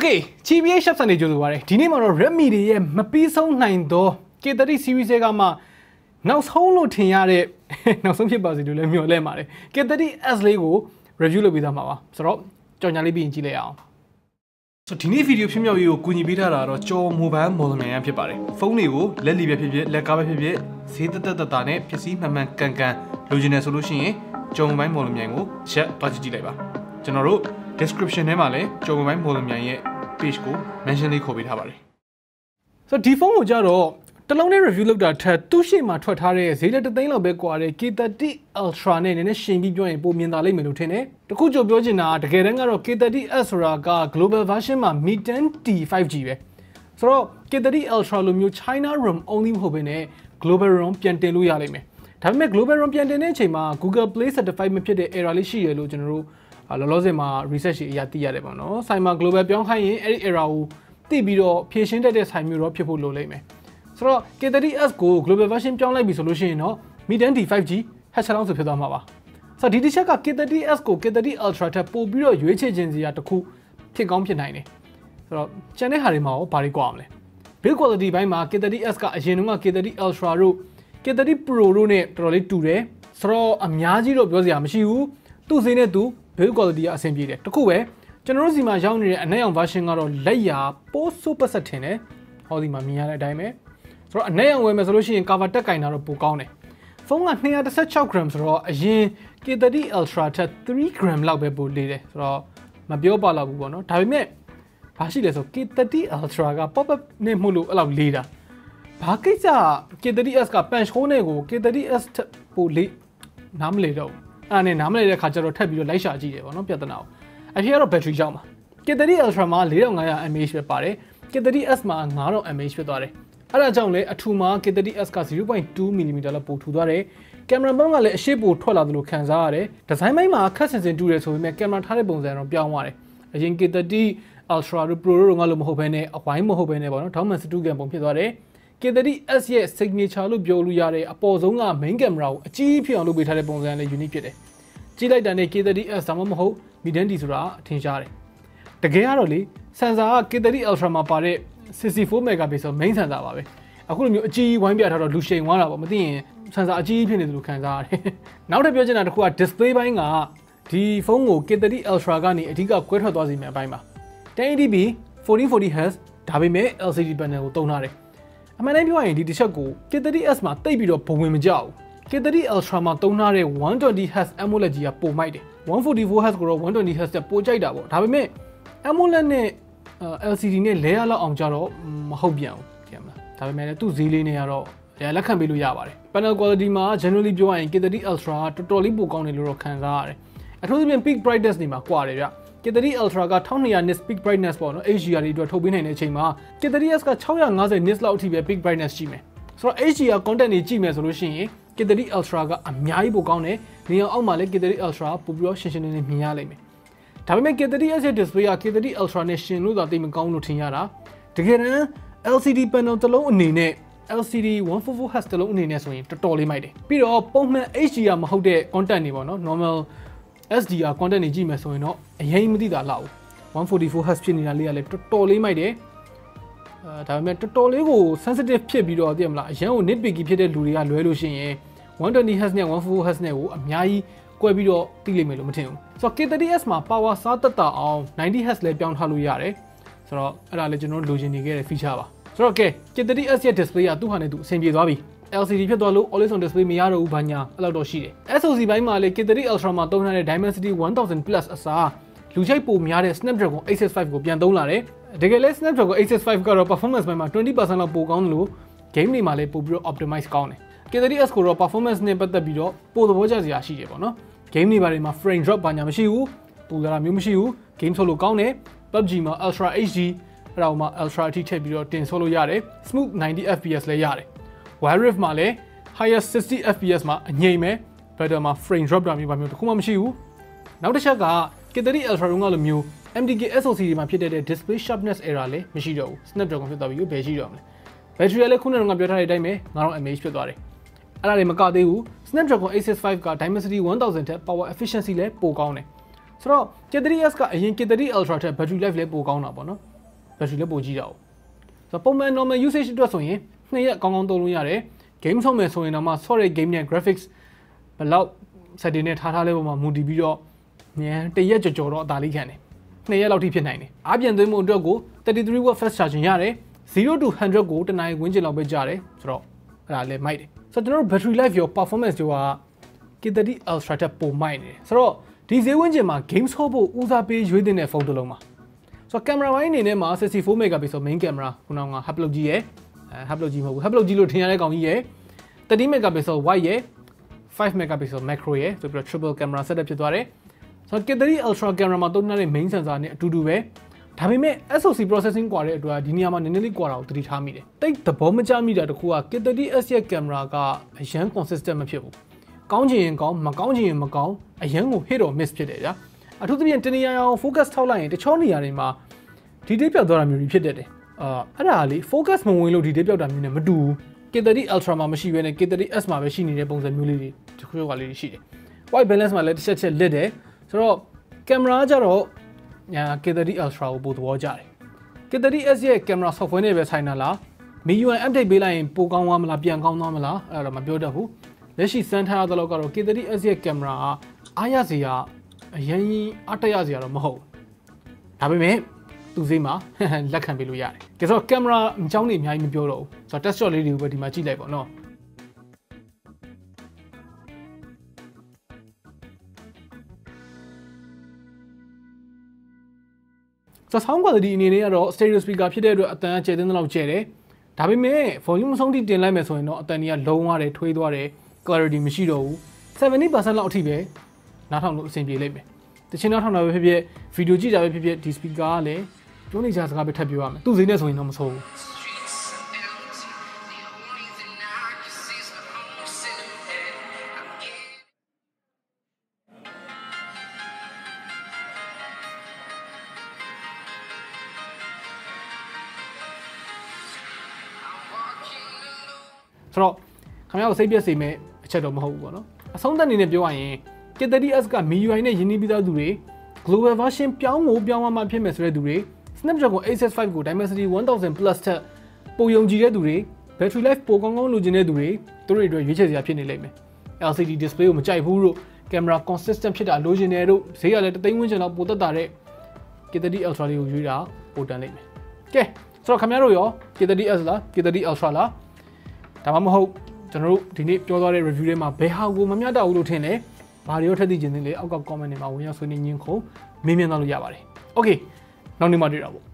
Okay, TBH Labs နေကြိုဆိုပါရစေဒီနေ့မှာတော့ Redmi တွေရဲ့မပြီးဆုံးနိုင်သော K30 series ကမှနောက်ဆုံးလို့ထင်ရတဲ့နောက်ဆုံးဖြစ်ပါစေလို့လည်းမျှော်လင့်ပါတယ် K30s လေးကို review လုပ်ပေးသွားမှာပါဆိုတော့ကြော်ညာလေးပြီးရင်ကြည့်လိုက်အောင်ဆိုဒီနေ့ဗီဒီယိုဖြစ်မြောက်ရေးကိုကူညီပေးထားတာတော့ကျော် mobile model မြန်ရန်ဖြစ်ပါတယ်ဖုန်းတွေကိုလက်လီပဲဖြစ်ဖြစ်လက်ကားပဲဖြစ်ဖြစ်ဈေးတက်တက်နဲ့ပစ္စည်းမှန်မှန်ကန်ကန်လိုချင်တယ်ဆိုလို့ရှိရင်ကျော် mobile model မြန်ကိုရက်သွားကြည့်လိုက်ပါကျွန်တော်တို့ description ထဲမှာလည်းကျော် mobile model မြန်ရဲ့ page ကို mention လေးခေါ်ပေးထားပါတယ်ဆိုတော့ဒီဖုန်းကိုကြတော့တလုံးနဲ့ review လုပ်တာထက်သူ့ရှေ့မှာထွက်ထားတဲ့ဈေးလက်တစ်သိန်းလောက်ပဲကွာတဲ့ K30 Ultra နဲ့နည်းနည်းရှင်ပြီးပြောရင်ပုံမြင်သာလိမ့်မယ်လို့ထင်တယ်တခုကြိုပြောချင်တာတကယ်တမ်းကတော့ K30s ဆိုတာက global version မှာ Mi 10T 5G ပဲဆိုတော့ K30 Ultra လိုမျိုး China ROM only မဟုတ်ဘဲနဲ့ global ROM ပြန်တင်လို့ရလိမ့်မယ်ဒါပေမဲ့ global ROM ပြန်တင်တဲ့အချိန်မှာ Google Play Certified မဖြစ်တဲ့ error လေးရှိရလို့ကျွန်တော်တို့လောလောဆယ်မှာ research အရာသိရတယ်ပေါ့နော်ဆိုင်မှာ global ပြောင်းခိုင်းရင်အဲ့ဒီ error ကိုသိပြီးတော့ဖြေရှင်းတတ်တဲ့ဆိုင်မျိုးတော့ဖြစ်ဖို့လိုလိမ့်မယ်ဆိုတော့ K30s ကို global version ပြောင်းလိုက်ပြီဆိုလို့ရှိရင်တော့ Mi 10T 5G ဟက်ချက်လောင်းဆိုဖြစ်သွားမှာပါဆိုတော့ဒီတစ်ချက်က K30s ကို K30 Ultra ထပ်ပို့ပြီးတော့ရွေးချယ်ခြင်းစီရာတစ်ခုဖြစ်ကောင်းဖြစ်နိုင်တယ်ဆိုတော့ကျန်တဲ့ဟာတွေမှာရောဘာတွေကွာမလဲ build quality ဘိုင်းမှာ K30s ကအရင်က K30 Ultra တို့ K30 Pro တို့နဲ့တော်တော်လေးတူတယ်ဆိုတော့အများကြီးတော့ပြောစရာမရှိဘူးသူ့ဈေးနဲ့သူ build quality ကအဆင်ပြေတယ်တခုပဲကျွန်တော်တို့စီမှာရောက်နေတဲ့အနက်ရောင် version ကတော့လက်ရာပိုးဆိုးပတ်ဆက်ထင်တယ်ဟောဒီမှာမြင်ရတဲ့အတိုင်းပဲဆိုတော့အနက်ရောင်ဝယ်မယ်ဆိုလို့ရှိရင် cover တက်ကင်တာတော့ပိုကောင်းတယ်ဖုန်းက216 gram ဆိုတော့အရင် K30 Ultra ထက်3 gram လောက်ပဲပိုလေးတယ်ဆိုတော့မပြောပါတော့ဘူးပေါ့နော်ဒါပေမဲ့ဘာရှိလဲဆို K30 Ultra က pop up နဲ့မှုလို့အဲ့လောက်လေးတာဘာကိစ္စ K30s က punch hole နဲ့ကို K30s ပိုလေးနားမလဲတော့အဲ့ဒါနဲ့နားမလဲတဲ့ခါကျတော့ထပ်ပြီးတော့လိုက်ရှာကြည့်တယ်ပေါ့နော်ပြဿနာကိုအဖြစ်ကတော့ battery ကြောင့်ပါ K30 Ultra မှာ 4500 mAh ပဲပါတယ် K30s မှာ 5000 mAh ဖြစ်သွားတယ်အဲ့ဒါကြောင့်လည်းအထူမှာ K30s က 0.2mm လောက်ပိုထူသွားတယ်ကင်မရာဘုံကလည်းအရှိပိုထွက်လာသလိုခံစားရတယ်ဒီဇိုင်းပိုင်းမှာခက်ဆင်ဆင်တူတယ်ဆိုပေမဲ့ကင်မရာထားတဲ့ပုံစံတော့ပြောင်းသွားတယ်အရင် K30 Ultra တို့ Pro တို့ကလို့မဟုတ်ဘဲနဲ့အဝိုင်းမဟုတ်ဘဲနဲ့ပေါ့နော်ဒေါင်းမန်စတူကင်ပုံဖြစ်သွားတယ် K30s ရဲ့ signature လို့ပြောလို့ရတဲ့အပေါ်ဆုံးက main camera ကိုအကြီးဖြစ်အောင်လုပ်ပေးထားတဲ့ပုံစံလည်း unique ဖြစ်တယ်ကြည့်လိုက်တာနဲ့ K30s ဒါမှမဟုတ် Mi 10T ဆိုတာအထင်ရှားတယ်တကယ်ကတော့လေဆန်ဆာက K30 Ultra မှာပါတဲ့64 megapixel main sensor ပါပဲအခုလိုမျိုးအကြီးဝိုင်းပြထားတော့လူရှိန်သွားတာပေါ့မသိရင်ဆန်ဆာအကြီးဖြစ်နေတယ်လို့ခံစားရတယ်နောက်ထပ်ပြောချင်တာတစ်ခုက display ဘိုင်းကဒီဖုန်းကို K30 Ultra ကနေအဓိကကွဲထွက်သွားစေမယ့်အပိုင်းပါ 1080p 1440Hz ဒါပေမဲ့ LCD panel ကိုသုံးထားတယ်အမှန်တမ်းပြောရင်ဒီတစ်ချက်ကို K30s မှာတိတ်ပြီးတော့ဘဝင်မကြောက်ဘူး K30 Ultra မှာသုံးထားတဲ့ 120Hz AMOLED ကြီးကပိုမိုက်တယ် 144Hz ကိုတော့ 120Hz တက်ပိုကြိုက်တာပေါ့ဒါပေမဲ့ AMOLED နဲ့LCD နဲ့လဲရလောက်အောင်ကြတော့မဟုတ်ပြန်ဘူးကြည့်မလားဒါပေမဲ့လည်းသူ့ဈေးလေးနဲ့ကတော့လက်ခံပေးလို့ရပါတယ် panel quality မှာ generally ပြောရရင် K30 Ultra ကတော်တော်လေးပိုကောင်းတယ်လို့တော့ခံစားရတယ်အထူးသဖြင့် peak brightness တွေမှာကွာတယ်ဗျ K30 Ultra က1200 nits peak brightness ပေါ့နော် HDR တွေအတွက်ထုတ်ပေးနိုင်တဲ့အချိန်မှာ K30s က650 nits လောက်အထိပဲ peak brightness ရှိမယ်ဆိုတော့ HDR content တွေကြည့်မယ်ဆိုလို့ရှိရင် K30 Ultra ကအများကြီးပိုကောင်းတယ်နေအောင်အောက်မှာလည်း K30 Ultra ပိုပြီးတော့ရှင်းရှင်းလင်းလင်းမြင်ရလိမ့်မယ်ဒါပေမဲ့ K30s ရဲ့ display က K30 Ultra နဲ့ရှင်လို့သာသိမကောင်းလို့ထင်ရတာတကယ်တမ်း LCD panel တစ်လုံးအနေနဲ့ LCD 144Hz တစ်လုံးအနေနဲ့ဆိုရင်တော်တော်လေးမိုက်တယ်ပြီးတော့ပုံမှန် HDR မဟုတ်တဲ့ content တွေပေါ့နော် normal SDR content တွေကြည့်မယ်ဆိုရင်တော့အရင်မသိတာလောက် 144Hz ဖြစ်နေတာလေးကလည်းတော်တော်လေးမိုက်တယ်ဒါပေမဲ့တော်တော်လေးကို sensitive ဖြစ်ပြီးတော့သိရမလားအရင်က nitpicky ဖြစ်တဲ့လူတွေကလွဲလို့ရှိရင် 120Hz နဲ့ 144Hz နဲ့ကိုအများကြီးကွဲပြီးတော့သိလိမ့်မယ်လို့မထင်ဘူးဆိုတော့ K30s မှာ power စားတက်တာအောင် 90Hz လည်းပြောင်းထားလို့ရတယ်ဆိုတော့အဲ့ဒါလည်းကျွန်တော်လိုချင်နေခဲ့တဲ့ feature ပါဆိုတော့ K30s ရဲ့ display ကသူ့ဟာနဲ့သူအဆင်ပြေသွားပြီ LCD ဖြစ်သွားလို့ always on display မရတော့ဘူးဘာညာအဲ့လောက်တော့ရှိတယ် SoC ဘိုင်းမှာလည်း K30 Ultra မှာသုံးထားတဲ့ Dimensity 1000 Plus အစားလူချိုက်ပိုများတဲ့ Snapdragon 865ကိုပြန်သုံးလာတယ်တကယ်လဲ Snapdragon 865ကတော့ performance ဘိုင်းမှာ 20% လောက်ပိုကောင်းတယ်လို့ game တွေမှာလည်းပိုပြီးတော့ optimize ကောင်းတယ် K30s ကိုတော့ performance နဲ့ပတ်သက်ပြီးတော့ပိုသဘောကျစရာရှိတယ်ပေါ့နော် game တွေမှာ frame drop ဘာညာမရှိဘူးပူလာတာမျိုးမရှိဘူး game ဆိုလို့ကောင်းတယ် PUBG မှာ Ultra HD အဲ့ဒါမှ Ultra အထိထည့်ပြီးတော့တင်ဆိုလို့ရတယ် smooth 90 fps လည်းရတယ် Wild Rift မှာလည်း higher 60 fps မှာအငြိမ်ပဲ better မှာ frame drop တာမျိုးဘာမျိုးတခုမှမရှိဘူးနောက်တစ်ချက်က K30 Ultra ကလိုမျိုး MTK SoC တွေမှာဖြစ်တဲ့ display sharpness error လည်းမရှိတော့ဘူး Snapdragon ဖြစ်သွားပြီဘယ်ရှိတော့မလဲ battery လည်းခုနကပြောထားတဲ့အတိုင်းပဲ 9000 mAh ဖြစ်သွားတယ်အဲ့ဒါတွေမကသေးဘူး Snapdragon 865က Dimensity 1000 ထက် power efficiency လည်းပိုကောင်းတယ် ဆိုတော့ K30s ကအရင် K30 Ultra ထက် battery life လည်းပိုကောင်းတာပေါ့နော် battery လည်းပိုကြီးတာပေါ့ဆိုတော့ပုံမှန် normal usage အတွက်ဆိုရင်2ရက်ကောင်းကောင်းသုံးလို့ရတယ် game ဆုံးမယ်ဆိုရင်တော့မှ solid game နဲ့ graphics ဘယ်လောက် setting နဲ့ထားလဲပုံမှာမူတည်ပြီးတော့တရက်ကြော်တော့အသာလေးခံတယ်2ရက်လောက်ထိဖြစ်နိုင်တယ်အားပြန်သွင်းမှုအတွက်ကို33W fast charging ရတယ်0 to 100ကိုတနားရီဝန်းကျင်လောက်ပဲကြာတယ်ဆိုတော့အဲ့ဒါလည်းမိုက်တယ်ဆိုတော့ကျွန်တော်တို့ battery life ရော performance ရောက K30 Ultra တက်ပိုမိုက်နေတယ်ဆိုတော့ဒီဈေးဝန်းကျင်မှာ game ဆော့ဖို့ဦးစားပေးရွေးတဲ့ဖုန်းတစ်လုံးပါဆိုတော့ camera ဘိုင်းအနေနဲ့မှာ64 megapixel main camera ခုနက hub လုပ်ကြီးရယ် hub လုပ်ကြီးမဟုတ်ဘူး hub လုပ်ကြီးလို့ထင်ရတဲ့ကောင်ကြီးရယ်30 megapixel wide ရယ်5 megapixel macro ရယ်ဆိုပြီးတော့ triple camera setup ဖြစ်သွားတယ်ဆိုတော့ K30 Ultra camera မှာသုံးထားတဲ့ main sensor နဲ့အတူတူပဲဒါပေမဲ့ SoC processing ကွာတဲ့အတွက်ဒီနေရာမှာနည်းနည်းလေးကွာတာကိုသတိထားမိတယ်တိတ်သဘောမကျမိတာတခုက K30s ရဲ့ camera ကအရန် consistent မဖြစ်ဘူးကောင်းချင်ရင်ကောင်းမကောင်းချင်ရင်မကောင်းအရန်ကို hit or miss ဖြစ်တယ်ဗျာအထူးသဖြင့်တနေရာအောင် focus ထောက်လိုက်ရင်တချို့နေရာတွေမှာ detail ပြောက်သွားတာမျိုးတွေဖြစ်တတ်တယ်အဲ့ဒါလေ focus မဝင်လို့ detail ပြောက်တာမျိုးနဲ့မတူဘူး K30 Ultra မှာမရှိဘဲနဲ့ K30s မှာပဲရှိနေတဲ့ပုံစံမျိုးလေးတွေတခုကလေးရှိတယ် white balance မှာလည်းတစ်ချက်လစ်တယ်ဆိုတော့ camera ကြတော့K30 Ultra ကိုပိုသဘောကျတယ် K30s ရဲ့ camera software နဲ့ပဲဆိုင်တာလား MIUI update ပေးလိုက်ရင်ပိုကောင်းသွားမလားပြန်ကောင်းသွားမလားအဲ့ဒါတော့မပြောတတ်ဘူးလက်ရှိစမ်းထားရတဲ့လောက်ကတော့ K30s ရဲ့ camera ကအားရစရာအရင်အားတက်ရစရာတော့မဟုတ်ဒါပေမဲ့သူစိမ့်မှာလက်ခံပေးလို့ရတယ်။ဒါဆိုတော့ camera အကြောင်းတွေအများကြီးမပြောတော့ဘူး။ဆိုတော့ test shot လေးတွေကိုပဲဒီမှာကြည့်လိုက်ပါနော်။ဆိုတော့ sound quality အနေနဲ့ကတော့ stereo speaker ဖြစ်တဲ့အတွက်အသံကျယ်တဲ့လောက်ကျယ်တယ်။ဒါပေမဲ့ volume ဆုံးထိတင်လိုက်မယ်ဆိုရင်တော့အသံတွေကလုံးဝထွေးသွားတယ် clarity မရှိတော့ဘူး 70% လောက်အထိပဲနားထောင်လို့အဆင်ပြေလိမ့်မယ်။တချင်နားထောင်တာပဲဖြစ်ဖြစ်ဗီဒီယိုကြည့်တာပဲဖြစ်ဖြစ်ဒီ speaker ကလည်းပြောနေကြစကားပဲထပ်ပြောရမယ်သူ့ဈေးနဲ့ဆိုရင်တော့မဆိုးဘူးဆိုတော့ခင်ဗျားကိုစိတ်ပြည့်စေမယ့်အချက်တော့မဟုတ်ဘူးပေါ့နော်အဆုံးသတ်အနေနဲ့ပြောရရင် K30s က MIUI နဲ့ယဉ်ကျေးပြီးသားသူတွေ global version ပြောင်းမှဖြစ်မယ်ဆိုတဲ့သူတွေ Snapdragon 865ကို Dimensity 1000 plus ထက်ပိုယုံကြည်တဲ့သူတွေ battery life ပိုကောင်းလိုချင်တဲ့သူတွေသူတို့တွေရွေးချယ်စရာဖြစ်နေလိမ့်မယ် LCD display ကိုမကြိုက်ဘူးလို့ camera consistent ဖြစ်တာလိုချင်တယ်တို့ဈေးကလည်းတသိန်းဝန်းကျင်လောက်ပိုသက်တာတဲ့ K30 Ultra လေးကိုရွေးတာပိုတန်လိမ့်မယ်ကဲဆိုတော့ခင်ဗျားတို့ရော K30s လား K30 Ultra လားဒါမှမဟုတ်ကျွန်တော်တို့ဒီနေ့ပြောသွားတဲ့ review ထဲမှာဘယ်ဟာကိုမမျှတဘူးလို့ထင်လဲဘာတွေရောထပ်သိချင်သေးလဲအောက်က comment တွေမှာဝင်ရောက်ဆွေးနွေးညင်းခုံမေးမြန်းသွားလို့ရပါတယ် okay နောက်နေ့မှတွေ့တာပေါ့